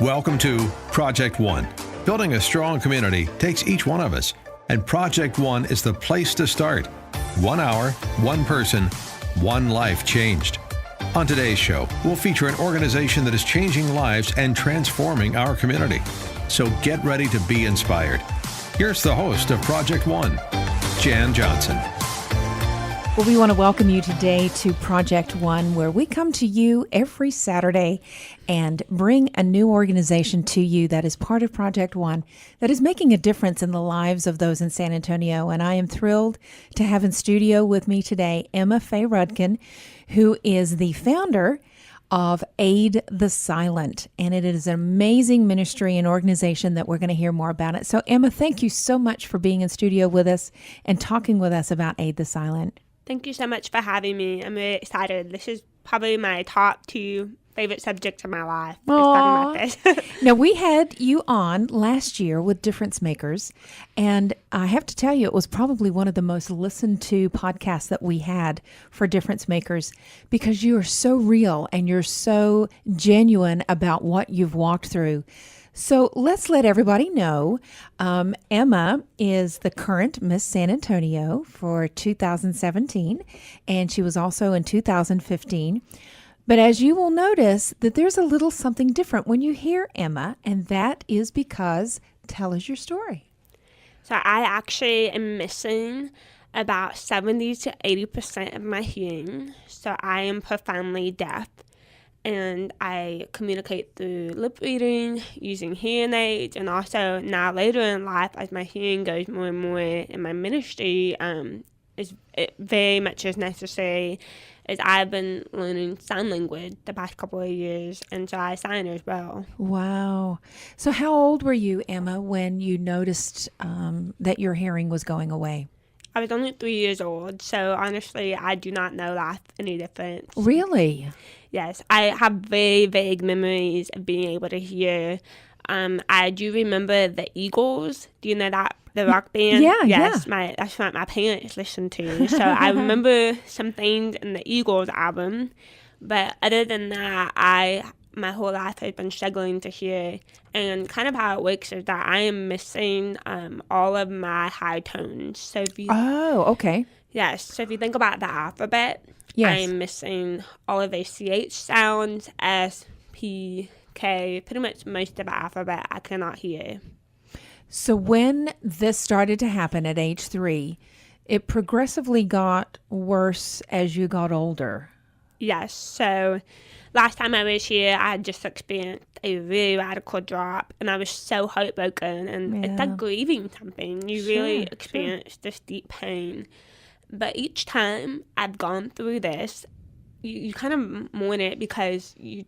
Welcome to Project One. Building a strong community takes each one of us, and Project One is the place to start. 1 hour, one person, one life changed. On today's show, we'll feature an organization that is changing lives and transforming our community. So get ready to be inspired. Here's the host of Project One, Jan Johnson. Well, we want to welcome you today to Project One, where we come to you every Saturday and bring a new organization to you that is part of Project One that is making a difference in the lives of those in San Antonio. And I am thrilled to have in studio with me today Emma Faye Rudkin, who is the founder of Aid the Silent. And it is an amazing ministry and organization that we're going to hear more about it. So Emma, thank you so much for being in studio with us and talking with us about Aid the Silent. Thank you so much for having me. I'm really excited. This is probably my top 2 favorite subjects in my life. Talking about this. Now, we had you on last year with Difference Makers, and I have to tell you, it was probably one of the most listened to podcasts that we had for Difference Makers, because you are so real and you're so genuine about what you've walked through. So let's let everybody know, Emma is the current Miss San Antonio for 2017, and she was also in 2015. But as you will notice, that there's a little something different when you hear Emma, and that is because, tell us your story. So I actually am missing about 70 to 80% of my hearing. So I am profoundly deaf. And I communicate through lip reading, using hearing aids, and also now later in life, as my hearing goes more and more in my ministry, it very much is necessary, as I've been learning sign language the past couple of years, and so I sign as well. Wow. So how old were you, Emma, when you noticed that your hearing was going away? I was only 3 years old, so honestly, I do not know life any difference. Really? Yes, I have very vague memories of being able to hear. I do remember the Eagles. Do you know that, the rock band? Yeah, yes, yeah. That's what my parents listened to. So I remember some things in the Eagles album, but other than that, my whole life has been struggling to hear. And kind of how it works is that I am missing all of my high tones. So if you, okay. Yes, so if you think about the alphabet, yes. I am missing all of the CH sounds, S, P, K, pretty much most of the alphabet I cannot hear. So when this started to happen at age 3, it progressively got worse as you got older. Yes, so last time I was here, I had just experienced a really radical drop, and I was so heartbroken, and it's like grieving something. You really experience this deep pain. But each time I've gone through this, you kind of mourn it, because you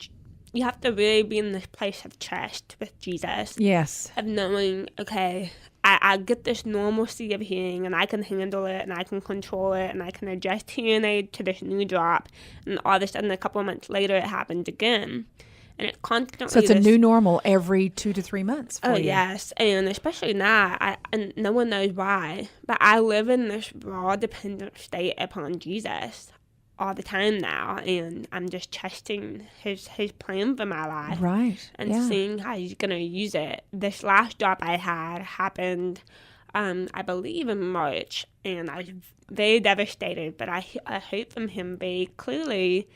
have to really be in this place of trust with Jesus. Yes. Of knowing, okay, I get this normalcy of hearing, and I can handle it, and I can control it, and I can adjust hearing aid to this new drop. And all of a sudden, a couple of months later, it happens again. And it constantly... So it's a new normal every 2 to 3 months for you. Yes. And especially now, and no one knows why, but I live in this raw, dependent state upon Jesus all the time now, and I'm just trusting his plan for my life. Right. And seeing how he's going to use it. This last job I had happened, I believe, in March, and I was very devastated, but I heard from him very clearly,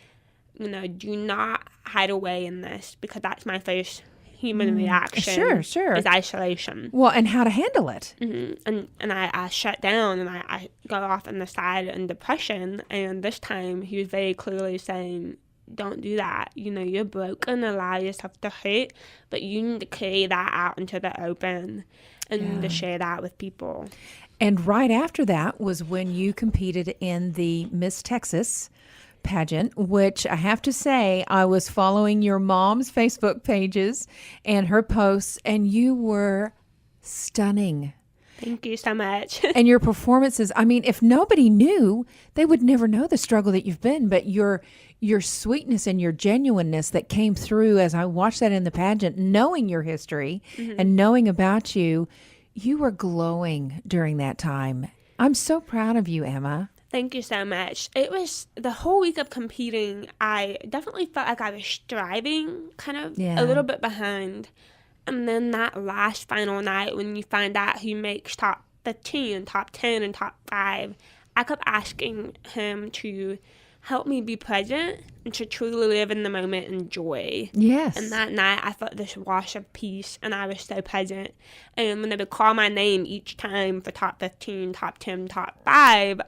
do not hide away in this, because that's my first human reaction. Sure. Is isolation. Well, and how to handle it. Mm-hmm. And I shut down, and I go off on the side in depression. And this time he was very clearly saying, don't do that. You're broken, allow yourself to hurt, but you need to carry that out into the open and to share that with people. And right after that was when you competed in the Miss Texas pageant, which I have to say, I was following your mom's Facebook pages and her posts, and you were stunning. Thank you so much. And your performances, I mean, if nobody knew, they would never know the struggle that you've been, but your sweetness and your genuineness that came through as I watched that in the pageant, knowing your history and knowing about you, you were glowing during that time. I'm so proud of you, Emma. Thank you so much. It was the whole week of competing. I definitely felt like I was striving, kind of Yeah. a little bit behind. And then that last final night, when you find out who makes top 15, top 10, and top 5, I kept asking him to help me be present and to truly live in the moment and joy. Yes. And that night, I felt this wash of peace, and I was so present. And when they would call my name each time for top 15, top 10, top 5,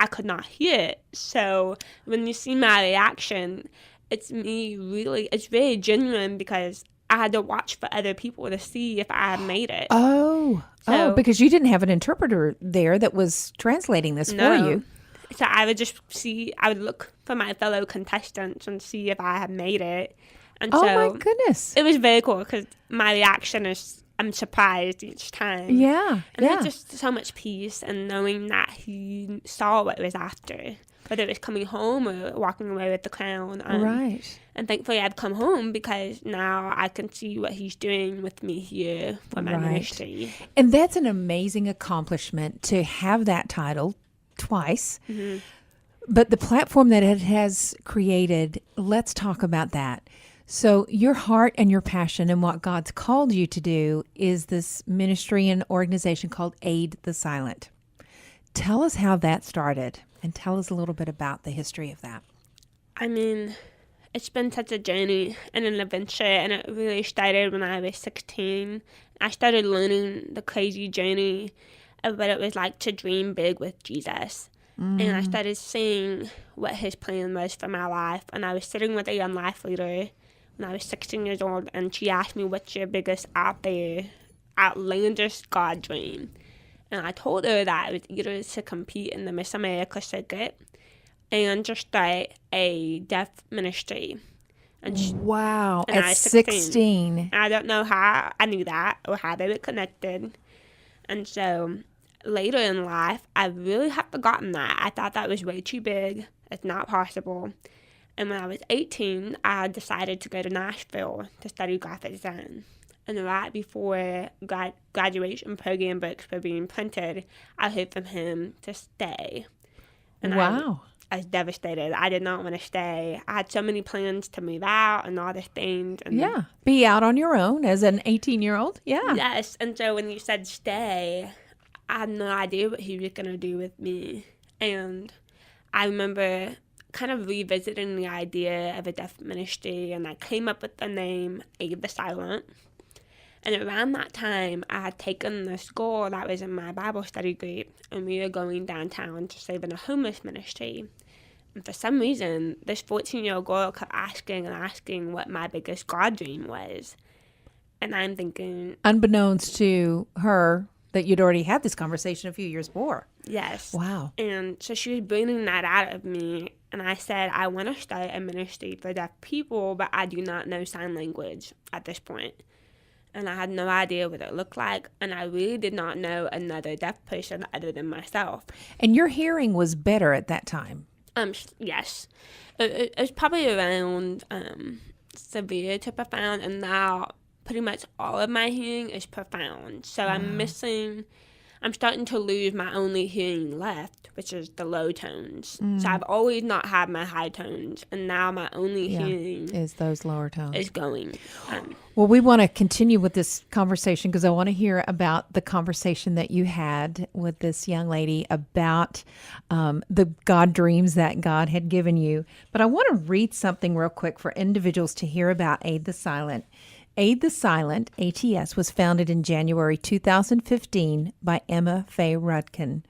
I could not hear it. So when you see my reaction, it's very genuine, because I had to watch for other people to see if I had made it. Oh, because you didn't have an interpreter there that was translating this for you. So I would look for my fellow contestants and see if I had made it. And Oh, so my goodness. it was very cool, because my reaction is, I'm surprised each time. Yeah. And yeah. there's just so much peace and knowing that he saw what was after, whether it was coming home or walking away with the crown. Right. And thankfully I've come home, because now I can see what he's doing with me here for my ministry. And that's an amazing accomplishment to have that title twice. Mm-hmm. But the platform that it has created, let's talk about that. So your heart and your passion and what God's called you to do is this ministry and organization called Aid the Silent. Tell us how that started, and tell us a little bit about the history of that. I mean, it's been such a journey and an adventure, and it really started when I was 16. I started learning the crazy journey of what it was like to dream big with Jesus. And I started seeing what his plan was for my life. And I was sitting with a young life leader when I was 16 years old, and she asked me, what's your biggest outlandish God dream? And I told her that it was either to compete in the Miss America circuit and to start a deaf ministry. And Wow, and I at was 16. I don't know how I knew that or how they were connected. And so later in life, I really had forgotten that. I thought that was way too big. It's not possible. And when I was 18, I decided to go to Nashville to study graphic design. And right before graduation program books were being printed, I heard from him to stay. And Wow. I was devastated. I did not want to stay. I had so many plans to move out and all these things. And Yeah. Be out on your own as an 18-year-old. Yeah. Yes. And so when you said stay, I had no idea what he was going to do with me. And I remember kind of revisiting the idea of a deaf ministry, and I came up with the name Aid the Silent. And around that time, I had taken this girl that was in my Bible study group, and we were going downtown to serve in a homeless ministry. And for some reason, this 14-year-old girl kept asking what my biggest God dream was. And I'm thinking, Unbeknownst to her that you'd already had this conversation a few years before. yes. Wow. And so she was bringing that out of me. And I said, I want to start a ministry for deaf people, but I do not know sign language at this point. And I had no idea what it looked like. And I really did not know another deaf person other than myself. And your hearing was better at that time. Yes. It was probably around severe to profound. And now pretty much all of my hearing is profound. So I'm starting to lose my only hearing left, which is the low tones. So I've always not had my high tones, and now my only hearing is those lower tones. is going. Well, we want to continue with this conversation because I want to hear about the conversation that you had with this young lady about the God dreams that God had given you. But I want to read something real quick for individuals to hear about Aid the Silent. Aid the Silent, ATS, was founded in January 2015 by Emma Faye Rudkin,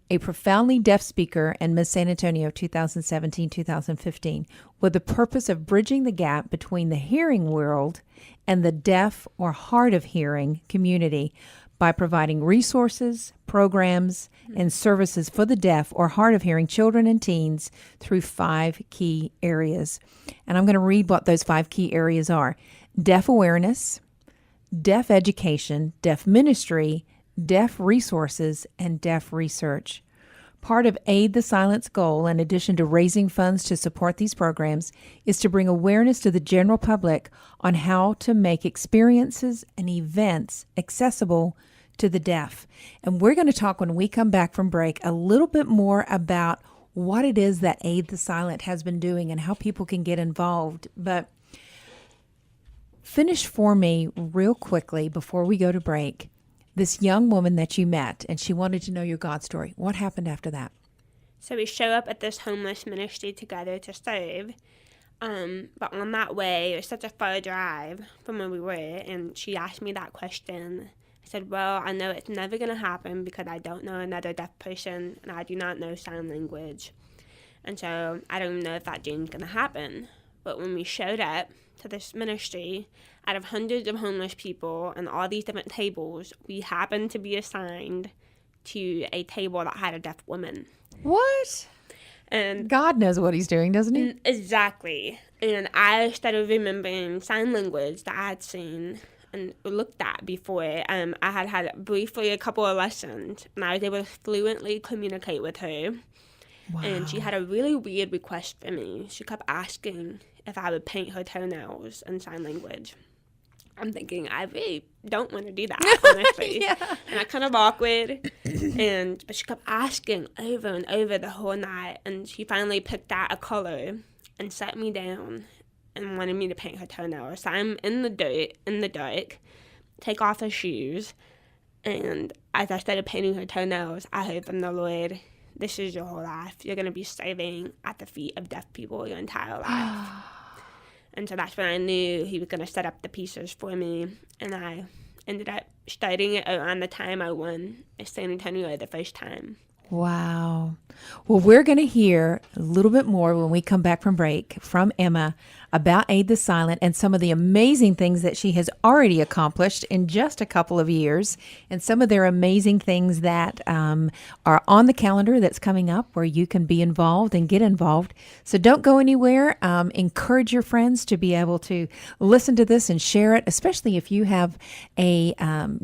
a profoundly deaf speaker and Miss San Antonio 2017-2015, with the purpose of bridging the gap between the hearing world and the deaf or hard of hearing community by providing resources, programs, and services for the deaf or hard of hearing children and teens through 5 key areas. And I'm going to read what those 5 key areas are. Deaf awareness, deaf education, deaf ministry, deaf resources, and deaf research. Part of Aid the Silent's goal, in addition to raising funds to support these programs, is to bring awareness to the general public on how to make experiences and events accessible to the deaf. And we're going to talk when we come back from break a little bit more about what it is that Aid the Silent has been doing and how people can get involved. But finish for me real quickly before we go to break, this young woman that you met and she wanted to know your God story. What happened after that? So we show up at this homeless ministry together to serve. But on that way, it was such a far drive from where we were, and she asked me that question. I said, well, I know it's never going to happen because I don't know another deaf person, and I do not know sign language. And so I don't know if that dream's going to happen. But when we showed up to this ministry, out of hundreds of homeless people and all these different tables, we happened to be assigned to a table that had a deaf woman. What? And God knows what he's doing, doesn't he? Exactly. And I started remembering sign language that I had seen and looked at before. I had briefly a couple of lessons, and I was able to fluently communicate with her. Wow. And she had a really weird request for me. She kept asking if I would paint her toenails in sign language. I'm thinking, I really don't want to do that, honestly. Yeah. And I kind of awkward. But she kept asking over and over the whole night. And she finally picked out a color and sat me down and wanted me to paint her toenails. So I'm in the dark, take off her shoes. And as I started painting her toenails, I heard from the Lord, this is your whole life. You're going to be serving at the feet of deaf people your entire life. And so that's when I knew he was going to set up the pieces for me. And I ended up studying it around the time I won San Antonio the first time. Wow. Well, we're going to hear a little bit more when we come back from break from Emma about Aid the Silent and some of the amazing things that she has already accomplished in just a couple of years, and some of their amazing things that are on the calendar that's coming up where you can be involved and get involved. So don't go anywhere. Encourage your friends to be able to listen to this and share it, especially if you have a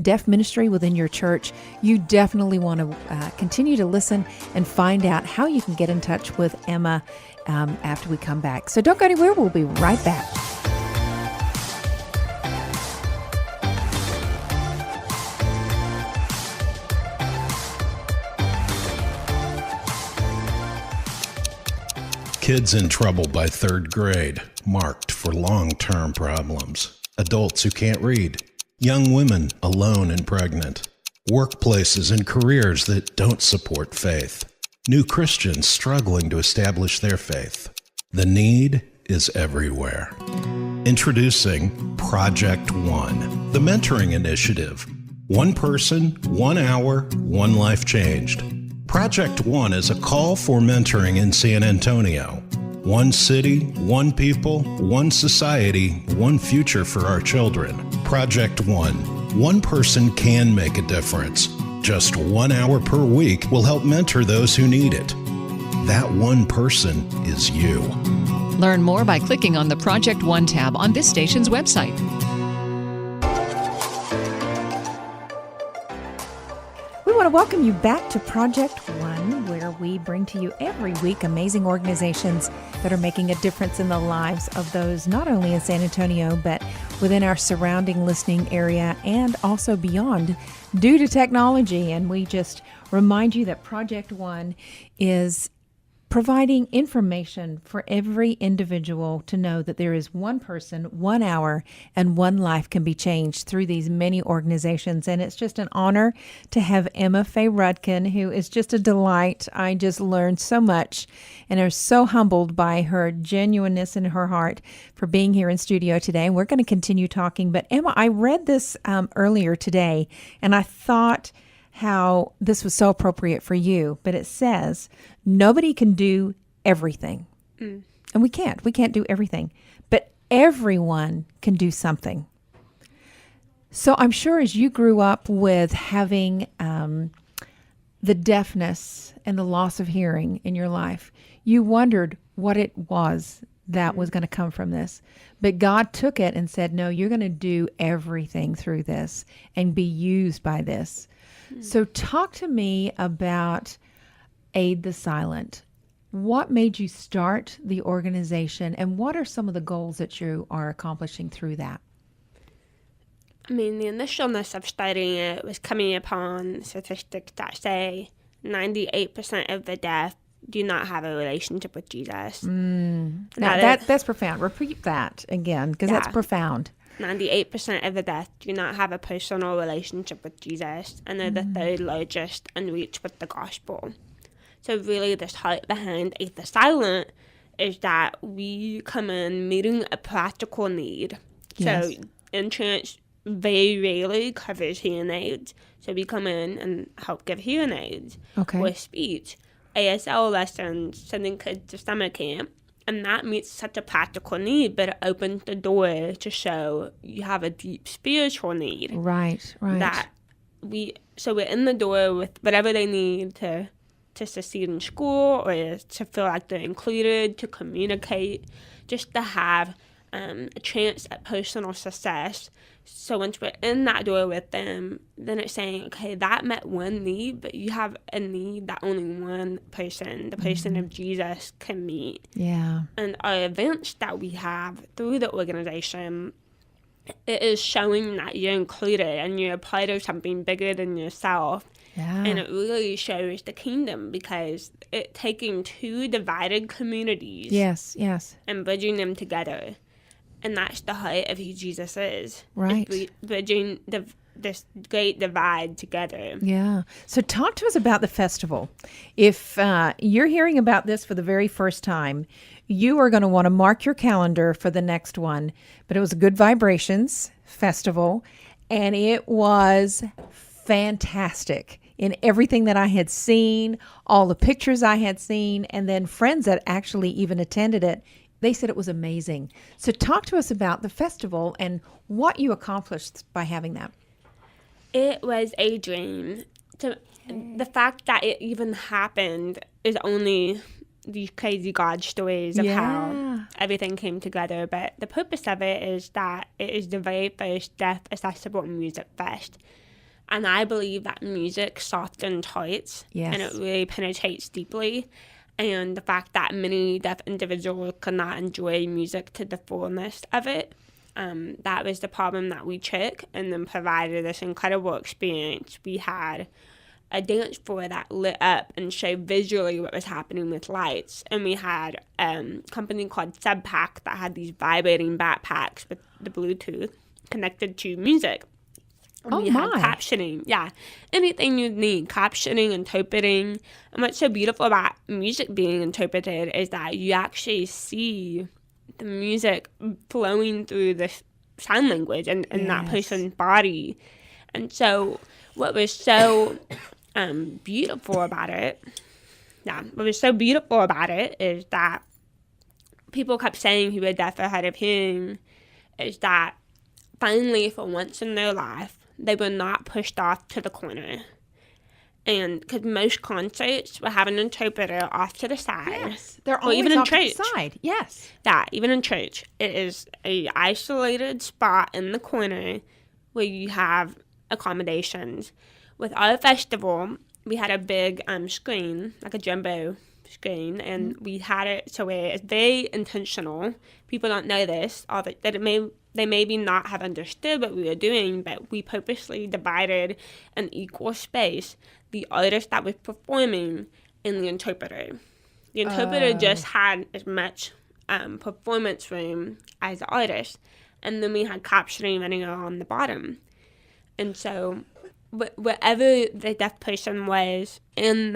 deaf ministry within your church. You definitely want to continue to listen and find out how you can get in touch with Emma after we come back. So don't go anywhere. We'll be right back. Kids in trouble by third grade, marked for long-term problems. Adults who can't read. Young women alone and pregnant. Workplaces and careers that don't support faith. New Christians struggling to establish their faith. The need is everywhere. Introducing Project One, the mentoring initiative. One person, 1 hour, one life changed. Project One is a call for mentoring in San Antonio. One city, one people, one society, one future for our children. Project One person can make a difference. Just 1 hour per week will help mentor those who need it. That one person is you. Learn more by clicking on the Project One tab on this station's website. We want to welcome you back to Project One, where we bring to you every week amazing organizations that are making a difference in the lives of those not only in San Antonio, but within our surrounding listening area and also beyond due to technology. And we just remind you that Project One is providing information for every individual to know that there is one person, 1 hour, and one life can be changed through these many organizations. And it's just an honor to have Emma Faye Rudkin, who is just a delight. I just learned so much and am so humbled by her genuineness in her heart for being here in studio today. And we're going to continue talking. But Emma, I read this earlier today, and I thought how this was so appropriate for you, but it says nobody can do everything. And we can't do everything, but everyone can do something. So I'm sure as you grew up with having the deafness and the loss of hearing in your life, you wondered what it was that was going to come from this. But God took it and said, no, you're going to do everything through this and be used by this. So talk to me about Aid the Silent. What made you start the organization, and what are some of the goals that you are accomplishing through that? I mean, the initialness of studying it was coming upon statistics that say 98% of the deaf do not have a relationship with Jesus. Now, That is- that's profound. Repeat that again, because that's Yeah. profound. 98% of the deaf do not have a personal relationship with Jesus, and they're the third largest unreached with the gospel. So really, this heart behind Atheist Silent is that we come in meeting a practical need. Yes. So insurance very rarely covers hearing aids. So we come in and help give hearing aids Okay. or speech, ASL lessons, sending kids to summer camp. And that meets such a practical need, but it opens the door to show you have a deep spiritual need. Right. That we're in the door with whatever they need to succeed in school, or to feel like they're included, to communicate, just to have a chance at personal success. So once we're in that door with them, then it's saying, okay, that met one need, but you have a need that only one person, the person of Jesus, can meet. Yeah. And our events that we have through the organization, it is showing that you're included and you're a part of something bigger than yourself. Yeah. And it really shows the kingdom, because it taking two divided communities Yes. and bridging them together. And that's the heart of who Jesus is. Right. It's bridging this great divide together. Yeah. So talk to us about the festival. If you're hearing about this for the very first time, you are going to want to mark your calendar for the next one. But it was a Good Vibrations Festival, and it was fantastic in everything that I had seen, all the pictures I had seen, and then friends that actually even attended it. They said it was amazing. So talk to us about the festival and what you accomplished by having that. It was a dream. The fact that it even happened is only these crazy God stories of how everything came together. But the purpose of it is that it is the very first deaf accessible music fest. And I believe that music softens hearts, and it really penetrates deeply. And the fact that many deaf individuals could not enjoy music to the fullness of it, that was the problem that we took, and then provided this incredible experience. We had a dance floor that lit up and showed visually what was happening with lights. And we had a company called Subpack that had these vibrating backpacks with the Bluetooth connected to music. Oh, we had my. captioning. Yeah. Anything you need, captioning, interpreting. And what's so beautiful about music being interpreted is that you actually see the music flowing through the sign language and that person's body. And so what was so beautiful about it, is that people kept saying who were deaf or hard of hearing, is that finally, for once in their life, they were not pushed off to the corner. And because most concerts will have an interpreter off to the side. Yes, they're or always even in off to church. the side. Yes. Yeah, even in church, it is a isolated spot in the corner where you have accommodations. With our festival, we had a big screen, like a jumbo screen, and we had it so where it's very intentional. People don't know this, or that they maybe not have understood what we were doing, but we purposely divided an equal space, the artist that was performing and the interpreter. The interpreter just had as much performance room as the artist, and then we had captioning running on the bottom. And so wherever the deaf person was in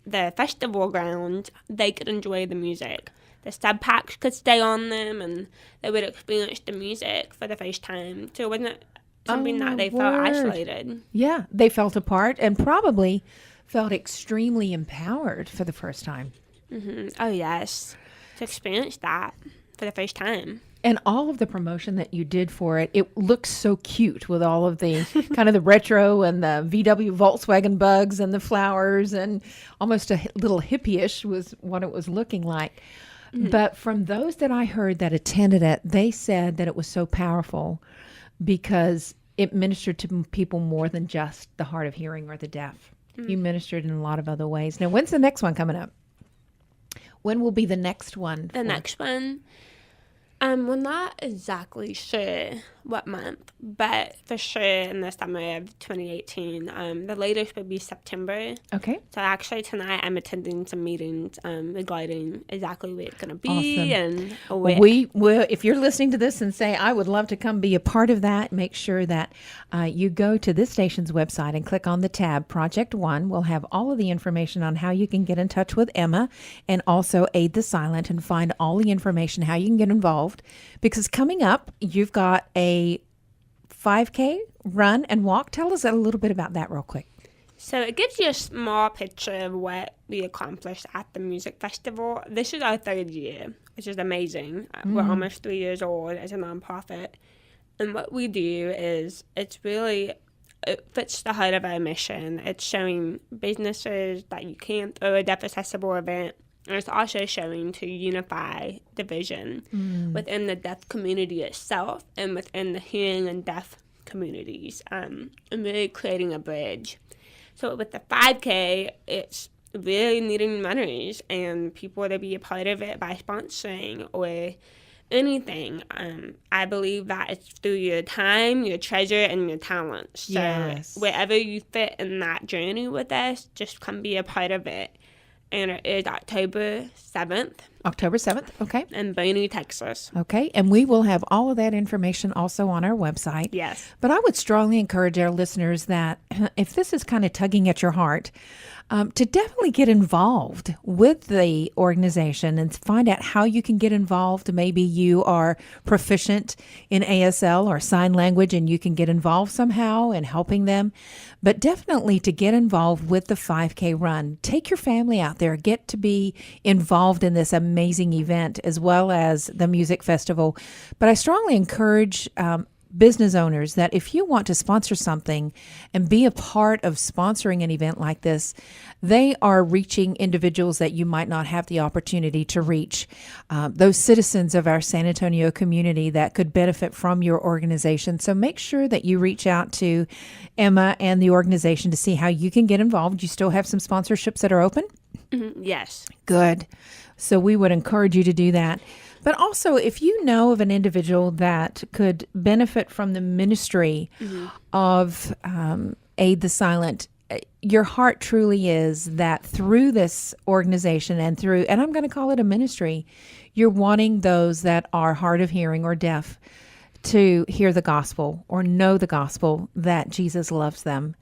the festival ground, they could enjoy the music. The sub packs could stay on them, and they would experience the music for the first time. So it wasn't something that they felt isolated. Yeah, they felt apart and probably felt extremely empowered for the first time. Mm-hmm. Oh, yes. To experience that for the first time. And all of the promotion that you did for it, it looks so cute with all of the kind of the retro and the VW Volkswagen bugs and the flowers, and almost a little hippie-ish was what it was looking like. Mm-hmm. But from those that I heard that attended it, they said that it was so powerful because it ministered to people more than just the hard of hearing or the deaf. Mm-hmm. You ministered in a lot of other ways. Now, when's the next one coming up? When will be the next one? The next one, We're not exactly sure what month, but for sure in the summer of 2018. The latest would be September. Okay. So actually tonight I'm attending some meetings regarding exactly where it's going to be. Awesome. And where. We will, if you're listening to this and say, I would love to come be a part of that, make sure that you go to this station's website and click on the tab Project One. We'll have all of the information on how you can get in touch with Emma and also Aid the Silent and find all the information how you can get involved. Because coming up, you've got a 5K run and walk. Tell us a little bit about that real quick. So it gives you a small picture of what we accomplished at the music festival. This is our third year, which is amazing. We're almost 3 years old as a nonprofit. And what we do is it fits the heart of our mission. It's showing businesses that you can throw a deaf accessible event. And it's also showing to unify the vision within the deaf community itself and within the hearing and deaf communities, and really creating a bridge. So with the 5K, it's really needing runners and people to be a part of it by sponsoring or anything. I believe that it's through your time, your treasure, and your talents. So Yes. wherever you fit in that journey with us, just come be a part of it. And it is October 7th October 7th. Okay. in Boone, Texas. Okay. And we will have all of that information also on our website. Yes. But I would strongly encourage our listeners that if this is kind of tugging at your heart, to definitely get involved with the organization and find out how you can get involved. Maybe you are proficient in ASL or sign language and you can get involved somehow in helping them. But definitely to get involved with the 5K run. Take your family out there. Get to be involved in this amazing event as well as the music festival. But I strongly encourage business owners that if you want to sponsor something and be a part of sponsoring an event like this, they are reaching individuals that you might not have the opportunity to reach. Those citizens of our San Antonio community that could benefit from your organization. So make sure that you reach out to Emma and the organization to see how you can get involved. You still have some sponsorships that are open? Yes. Good. So we would encourage you to do that. But also, if you know of an individual that could benefit from the ministry of Aid the Silent, your heart truly is that through this organization and I'm going to call it a ministry, you're wanting those that are hard of hearing or deaf to hear the gospel or know the gospel that Jesus loves them.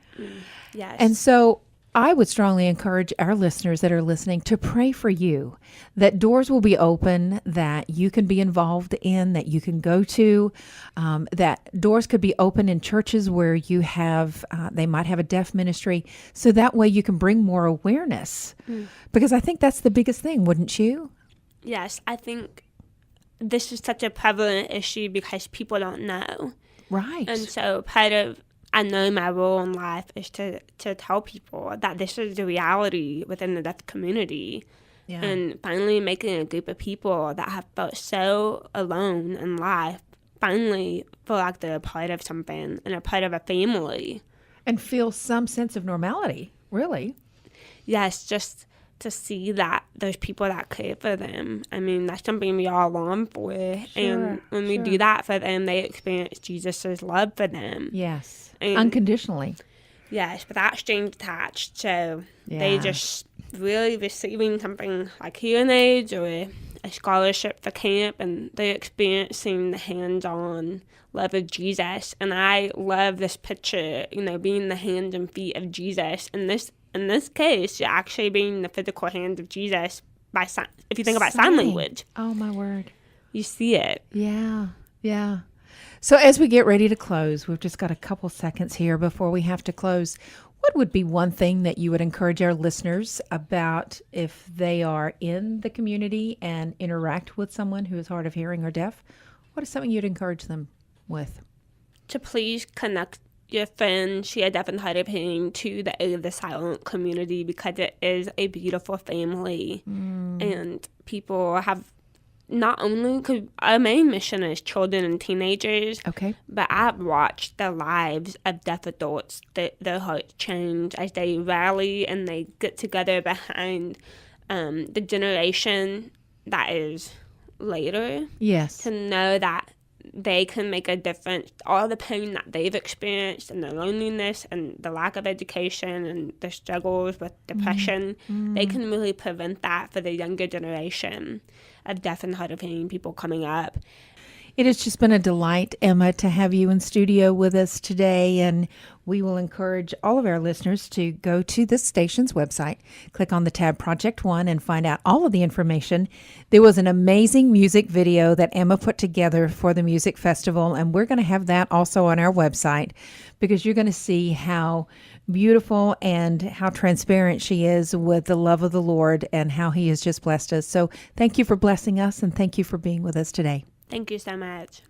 Yes. And so I would strongly encourage our listeners that are listening to pray for you, that doors will be open, that you can be involved in, that you can go to, that doors could be open in churches where you have, they might have a deaf ministry, so that way you can bring more awareness. Because I think that's the biggest thing, wouldn't you? Yes, I think this is such a prevalent issue because people don't know. Right. And so I know my role in life is to tell people that this is the reality within the deaf community. Yeah. And finally making a group of people that have felt so alone in life finally feel like they're a part of something and a part of a family. And feel some sense of normality, really. Yes, just to see that there's people that care for them. I mean, that's something we all long for. And when we do that for them, they experience Jesus' love for them. Yes. And unconditionally. Yes, without strings attached. So Yeah. they just really receiving something like hearing aids or a scholarship for camp, and they're experiencing the hands-on love of Jesus. And I love this picture, being the hands and feet of Jesus. In this case, you're actually being the physical hands of Jesus by sign. If you think about sign language, Oh, my word. you see it. Yeah, yeah. So as we get ready to close, we've just got a couple seconds here before we have to close. What would be one thing that you would encourage our listeners about if they are in the community and interact with someone who is hard of hearing or deaf? What is something you'd encourage them with? To please connect your friends who are deaf and hard of hearing to the Aid of the Silent community, because it is a beautiful family. And people have not only, because our main mission is children and teenagers, Okay. but I've watched the lives of deaf adults, their hearts change as they rally and they get together behind the generation that is later, Yes. to know that they can make a difference. All the pain that they've experienced and the loneliness and the lack of education and the struggles with depression, they can really prevent that for the younger generation of deaf and hard of hearing people coming up. It has just been a delight, Emma, to have you in studio with us today. And we will encourage all of our listeners to go to this station's website, click on the tab Project One, and find out all of the information. There was an amazing music video that Emma put together for the music festival, and we're going to have that also on our website, because you're going to see how beautiful and how transparent she is with the love of the Lord and how He has just blessed us. So thank you for blessing us, and thank you for being with us today. Thank you so much.